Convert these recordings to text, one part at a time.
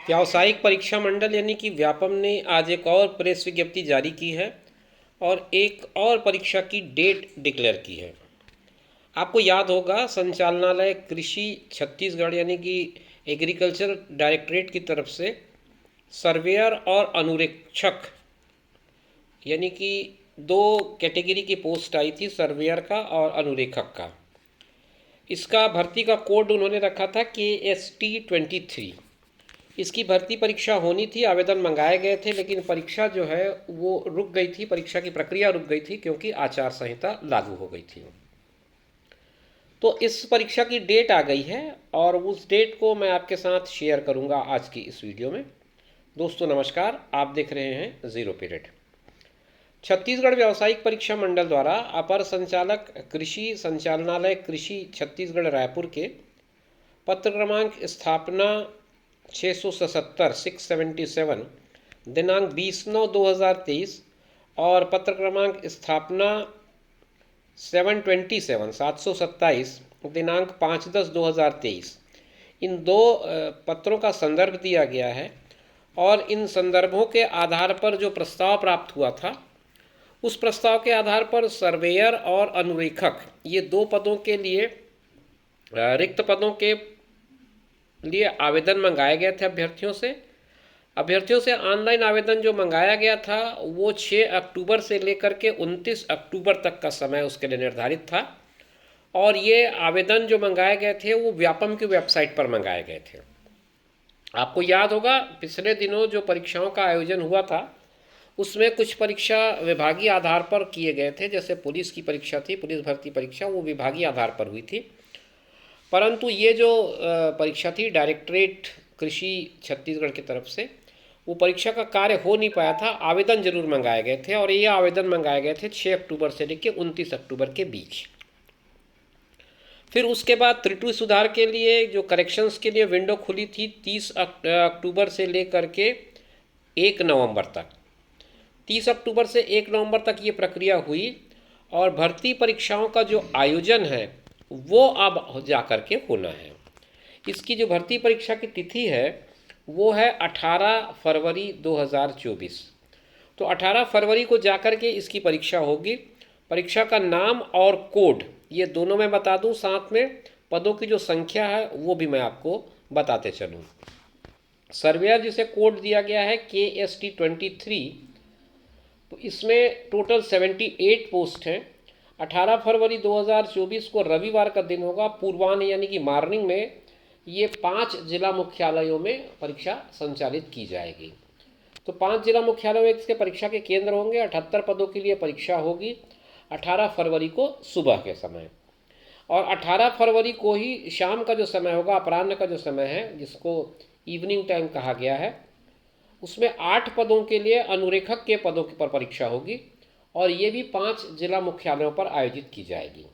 व्यावसायिक परीक्षा मंडल यानी कि व्यापम ने आज एक और प्रेस विज्ञप्ति जारी की है और एक और परीक्षा की डेट डिक्लेयर की है। आपको याद होगा संचालनालय कृषि छत्तीसगढ़ यानी कि एग्रीकल्चर डायरेक्टरेट की तरफ से सर्वेयर और अनुरीक्षक यानी कि दो कैटेगरी की पोस्ट आई थी, सर्वेयर का और अनुरेखक का। इसका भर्ती का कोड उन्होंने रखा था KST-23। इसकी भर्ती परीक्षा होनी थी, आवेदन मंगाए गए थे, लेकिन परीक्षा जो है वो रुक गई थी, परीक्षा की प्रक्रिया रुक गई थी क्योंकि आचार संहिता लागू हो गई थी। तो इस परीक्षा की डेट आ गई है और उस डेट को मैं आपके साथ शेयर करूंगा आज की इस वीडियो में। दोस्तों नमस्कार, आप देख रहे हैं ज़ीरो पीरियड। छत्तीसगढ़ व्यावसायिक परीक्षा मंडल द्वारा अपर संचालक कृषि संचालनालय कृषि छत्तीसगढ़ रायपुर के पत्र क्रमांक स्थापना 677 दिनांक 20/9/2023 और पत्र क्रमांक स्थापना 727 दिनांक 5/10/2023 इन दो पत्रों का संदर्भ दिया गया है और इन संदर्भों के आधार पर जो प्रस्ताव प्राप्त हुआ था उस प्रस्ताव के आधार पर सर्वेयर और अनुरेखक ये दो पदों के लिए रिक्त पदों के लिए आवेदन मंगाए गए थे अभ्यर्थियों से ऑनलाइन आवेदन जो मंगाया गया था वो 6 अक्टूबर से लेकर के 29 अक्टूबर तक का समय उसके लिए निर्धारित था और ये आवेदन जो मंगाए गए थे वो व्यापम की वेबसाइट पर मंगाए गए थे। आपको याद होगा पिछले दिनों जो परीक्षाओं का आयोजन हुआ था उसमें कुछ परीक्षा विभागीय आधार पर किए गए थे, जैसे पुलिस की परीक्षा थी, पुलिस भर्ती परीक्षा, वो विभागीय आधार पर हुई थी। परंतु ये जो परीक्षा थी डायरेक्टरेट कृषि छत्तीसगढ़ की तरफ से, वो परीक्षा का कार्य हो नहीं पाया था। आवेदन जरूर मंगाए गए थे और ये आवेदन मंगाए गए थे 6 अक्टूबर से लेकर 29 अक्टूबर के बीच। फिर उसके बाद त्रुटि सुधार के लिए जो करेक्शंस के लिए विंडो खुली थी 30 अक्टूबर से लेकर के 1 नवंबर तक। 30 अक्टूबर से 1 नवंबर तक ये प्रक्रिया हुई और भर्ती परीक्षाओं का जो आयोजन है वो अब जा कर के होना है। इसकी जो भर्ती परीक्षा की तिथि है वो है 18 फरवरी 2024। तो 18 फरवरी को जाकर के इसकी परीक्षा होगी। परीक्षा का नाम और कोड ये दोनों मैं बता दूं, साथ में पदों की जो संख्या है वो भी मैं आपको बताते चलूं। सर्वेयर जिसे कोड दिया गया है KST-23, तो इसमें टोटल 78 पोस्ट हैं। 18 फरवरी 2024 को रविवार का दिन होगा। पूर्वाह्न यानी कि मॉर्निंग में ये 5 जिला मुख्यालयों में परीक्षा संचालित की जाएगी। तो 5 जिला मुख्यालयों में इसके परीक्षा के केंद्र होंगे। 78 पदों के लिए परीक्षा होगी 18 फरवरी को सुबह के समय, और 18 फरवरी को ही शाम का जो समय होगा, अपराह्न का जो समय है जिसको इवनिंग टाइम कहा गया है, उसमें 8 पदों के लिए अनुरेखक के पदों पर परीक्षा होगी और ये भी 5 जिला मुख्यालयों पर आयोजित की जाएगी।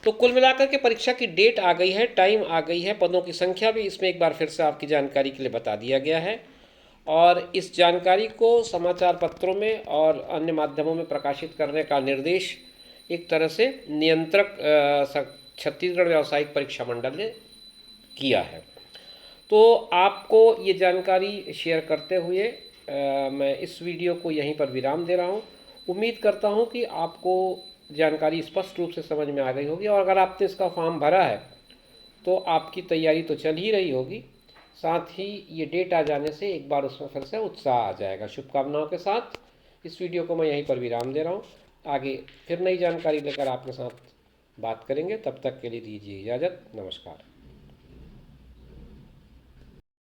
तो कुल मिलाकर के परीक्षा की डेट आ गई है, टाइम आ गई है, पदों की संख्या भी इसमें एक बार फिर से आपकी जानकारी के लिए बता दिया गया है और इस जानकारी को समाचार पत्रों में और अन्य माध्यमों में प्रकाशित करने का निर्देश एक तरह से नियंत्रक छत्तीसगढ़ व्यावसायिक परीक्षा मंडल ने किया है। तो आपको ये जानकारी शेयर करते हुए मैं इस वीडियो को यहीं पर विराम दे रहा हूँ। उम्मीद करता हूँ कि आपको जानकारी स्पष्ट रूप से समझ में आ गई होगी और अगर आपने इसका फॉर्म भरा है तो आपकी तैयारी तो चल ही रही होगी, साथ ही ये डेट आ जाने से एक बार उसमें फिर से उत्साह आ जाएगा। शुभकामनाओं के साथ इस वीडियो को मैं यहीं पर विराम दे रहा हूँ। आगे फिर नई जानकारी लेकर आपके साथ बात करेंगे, तब तक के लिए दीजिए इजाज़त। नमस्कार।